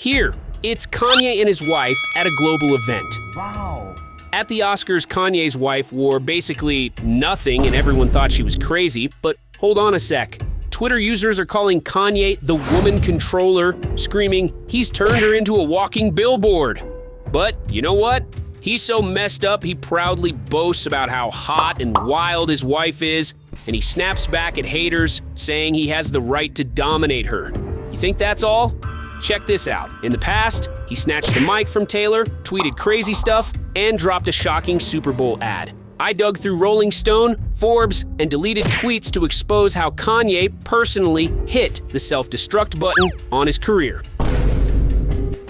Here, it's Kanye and his wife at a global event. Wow. At the Oscars, Kanye's wife wore basically nothing and everyone thought she was crazy, but hold on a sec. Twitter users are calling Kanye the woman controller, screaming he's turned her into a walking billboard. But you know what? He's so messed up he proudly boasts about how hot and wild his wife is, and he snaps back at haters, saying he has the right to dominate her. You think that's all? Check this out. In the past, he snatched the mic from Taylor, tweeted crazy stuff, and dropped a shocking Super Bowl ad. I dug through Rolling Stone, Forbes, and deleted tweets to expose how Kanye personally hit the self-destruct button on his career.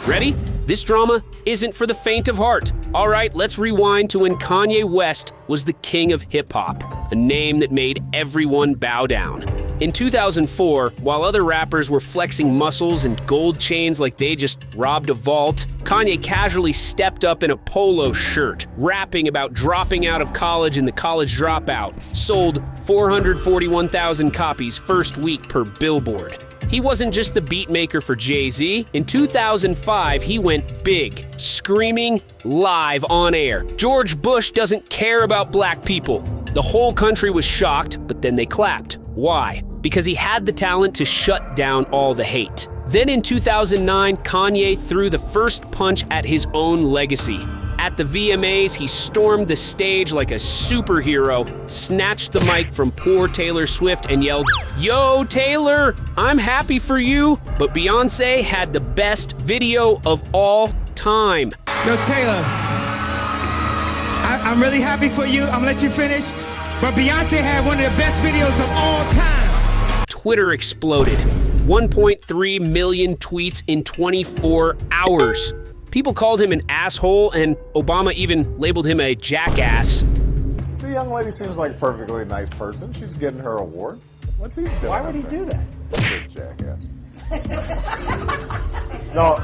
Ready? This drama isn't for the faint of heart. All right, let's rewind to when Kanye West was the king of hip-hop, a name that made everyone bow down. In 2004, while other rappers were flexing muscles and gold chains like they just robbed a vault, Kanye casually stepped up in a polo shirt, rapping about dropping out of college and the college dropout. Sold 441,000 copies first week per Billboard. He wasn't just the beat maker for Jay-Z. In 2005, he went big, screaming live on air. George Bush doesn't care about black people. The whole country was shocked, but then they clapped. Why? Because he had the talent to shut down all the hate. Then in 2009, Kanye threw the first punch at his own legacy. At the VMAs, he stormed the stage like a superhero, snatched the mic from poor Taylor Swift and yelled, "Yo, Taylor, I'm happy for you." But Beyoncé had the best video of all time. Yo, Taylor, I'm really happy for you. I'm gonna let you finish. But Beyonce had one of the best videos of all time. Twitter exploded. 1.3 million tweets in 24 hours. People called him an asshole, and Obama even labeled him a jackass. The young lady seems like a perfectly nice person. She's getting her award. What's he doing? Why would he do that? Big jackass. No,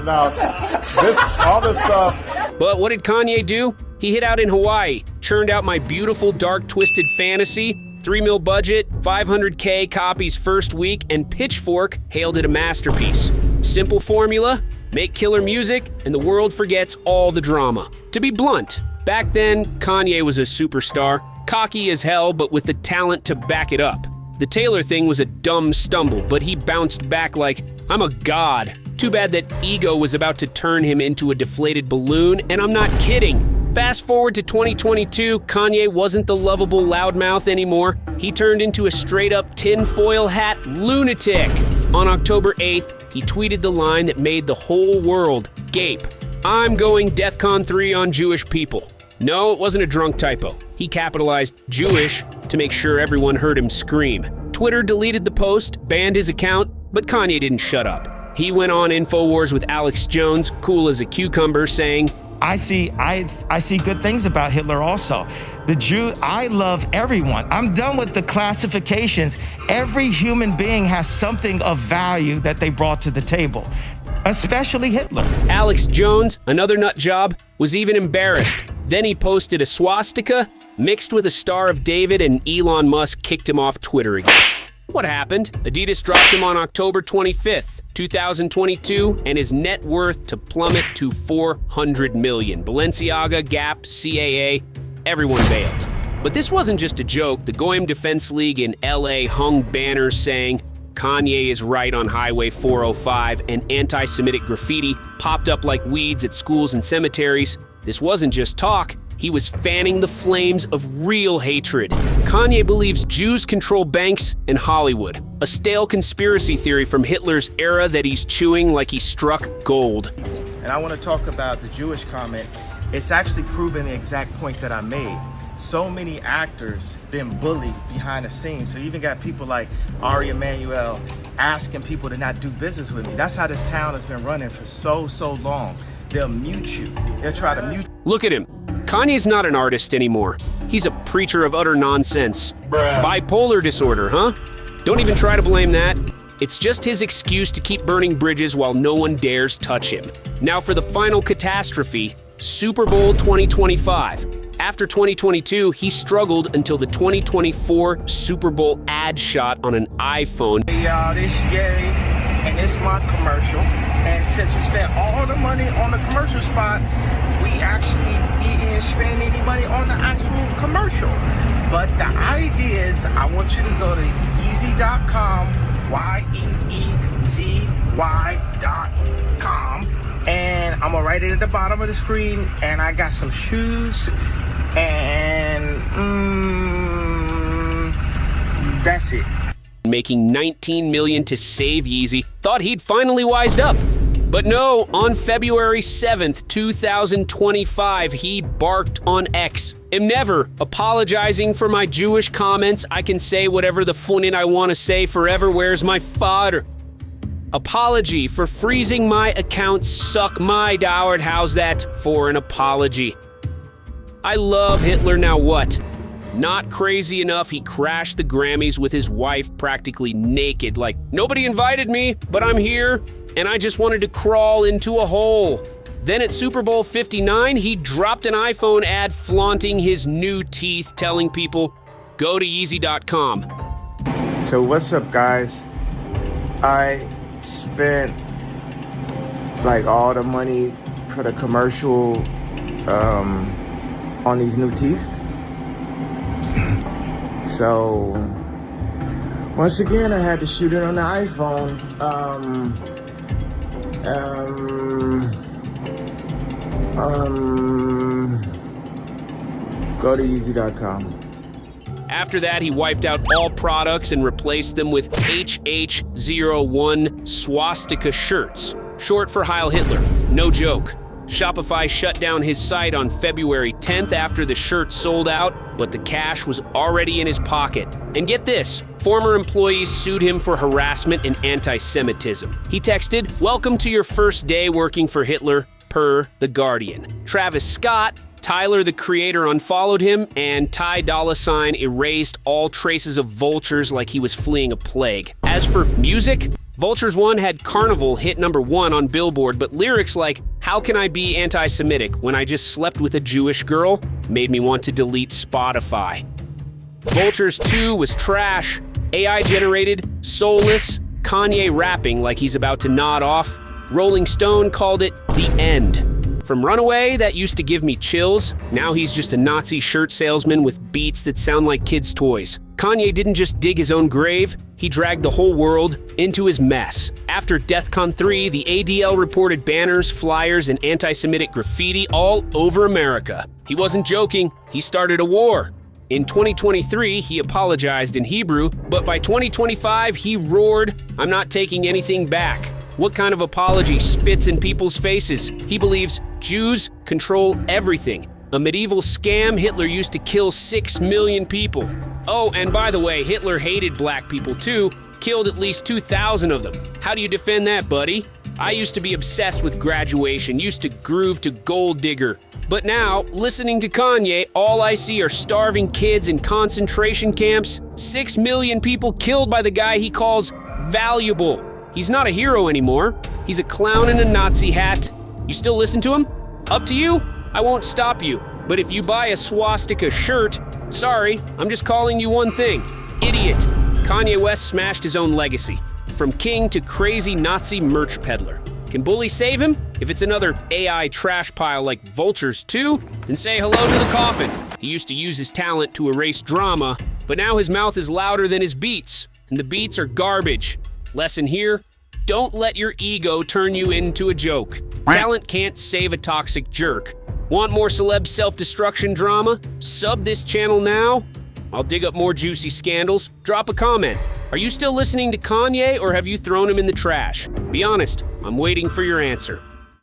all this stuff. But what did Kanye do? He hit out in Hawaii, churned out My Beautiful Dark Twisted Fantasy, $3 million budget, 500K copies first week, and Pitchfork hailed it a masterpiece. Simple formula, make killer music, and the world forgets all the drama. To be blunt, back then, Kanye was a superstar, cocky as hell, but with the talent to back it up. The Taylor thing was a dumb stumble, but he bounced back like, I'm a god. Too bad that ego was about to turn him into a deflated balloon, and I'm not kidding. Fast forward to 2022, Kanye wasn't the lovable loudmouth anymore. He turned into a straight-up tinfoil hat lunatic. On October 8th, he tweeted the line that made the whole world gape. I'm going DEFCON 3 on Jewish people. No, it wasn't a drunk typo. He capitalized Jewish to make sure everyone heard him scream. Twitter deleted the post, banned his account, but Kanye didn't shut up. He went on InfoWars with Alex Jones, cool as a cucumber, saying, I see good things about Hitler also. The Jew, I love everyone. I'm done with the classifications. Every human being has something of value that they brought to the table, especially Hitler. Alex Jones, another nut job, was even embarrassed. Then he posted a swastika mixed with a Star of David, and Elon Musk kicked him off Twitter again. What happened? Adidas dropped him on October 25th, 2022, and his net worth to plummet to $400 million. Balenciaga, Gap, CAA, everyone bailed. But this wasn't just a joke. The Goyim Defense League in LA hung banners saying, Kanye is right on Highway 405, and anti-Semitic graffiti popped up like weeds at schools and cemeteries. This wasn't just talk. He was fanning the flames of real hatred. Kanye believes Jews control banks and Hollywood, a stale conspiracy theory from Hitler's era that he's chewing like he struck gold. And I want to talk about the Jewish comment. It's actually proving the exact point that I made. So many actors been bullied behind the scenes. So you even got people like Ari Emanuel asking people to not do business with me. That's how this town has been running for so long. They'll mute you. They'll try to mute. Look at him. Kanye's not an artist anymore. He's a preacher of utter nonsense. Bipolar disorder, huh? Don't even try to blame that. It's just his excuse to keep burning bridges while no one dares touch him. Now for the final catastrophe, Super Bowl 2025. After 2022, he struggled until the 2024 Super Bowl ad shot on an iPhone. Hey y'all, this Gary, and this is my commercial. And since we spent all the money on the commercial spot, we actually didn't spend any money on the actual commercial. But the idea is I want you to go to Yeezy.com, YEEZY.com, and I'm gonna write it at the bottom of the screen. And I got some shoes, and that's it. Making $19 million to save Yeezy, thought he'd finally wised up. But no, on February 7th, 2025, he barked on X. Am never apologizing for my Jewish comments. I can say whatever the funin I want to say forever. Where's my father? Apology for freezing my account. Suck my Doward. How's that for an apology? I love Hitler. Now what? Not crazy enough, he crashed the Grammys with his wife practically naked, like, nobody invited me, but I'm here, and I just wanted to crawl into a hole. Then at Super Bowl 59, he dropped an iPhone ad flaunting his new teeth, telling people, go to Yeezy.com. So what's up, guys? I spent like all the money for the commercial on these new teeth. So once again, I had to shoot it on the iPhone. Go to Yeezy.com. After that, he wiped out all products and replaced them with HH01 swastika shirts, short for Heil Hitler. No joke. Shopify shut down his site on February 10th after the shirt sold out, but the cash was already in his pocket. And get this, former employees sued him for harassment and anti-Semitism. He texted, "Welcome to your first day working for Hitler, per The Guardian." Travis Scott, Tyler the Creator unfollowed him, and Ty Dolla $ign erased all traces of Vultures like he was fleeing a plague. As for music, Vultures 1 had Carnival hit #1 on Billboard, but lyrics like, "How can I be anti-Semitic when I just slept with a Jewish girl?" made me want to delete Spotify. Vultures 2 was trash, AI-generated, soulless, Kanye rapping like he's about to nod off. Rolling Stone called it the end. From Runaway, that used to give me chills, now he's just a Nazi shirt salesman with beats that sound like kids' toys. Kanye didn't just dig his own grave, he dragged the whole world into his mess. After DEFCON 3, the ADL reported banners, flyers, and anti-Semitic graffiti all over America. He wasn't joking, he started a war. In 2023, he apologized in Hebrew, but by 2025, he roared, "I'm not taking anything back." What kind of apology spits in people's faces? He believes Jews control everything. A medieval scam. Hitler used to kill 6 million people. Oh, and by the way, Hitler hated black people too, killed at least 2,000 of them. How do you defend that, buddy? I used to be obsessed with graduation, used to groove to Gold Digger. But now, listening to Kanye, all I see are starving kids in concentration camps, 6 million people killed by the guy he calls valuable. He's not a hero anymore. He's a clown in a Nazi hat. You still listen to him? Up to you. I won't stop you. But if you buy a swastika shirt, sorry, I'm just calling you one thing. Idiot. Kanye West smashed his own legacy. From king to crazy Nazi merch peddler. Can Bully save him? If it's another AI trash pile like Vultures 2, then say hello to the coffin. He used to use his talent to erase drama, but now his mouth is louder than his beats, and the beats are garbage. Lesson here, don't let your ego turn you into a joke. Talent can't save a toxic jerk. Want more celeb self-destruction drama? Sub this channel now. I'll dig up more juicy scandals. Drop a comment. Are you still listening to Kanye or have you thrown him in the trash? Be honest, I'm waiting for your answer.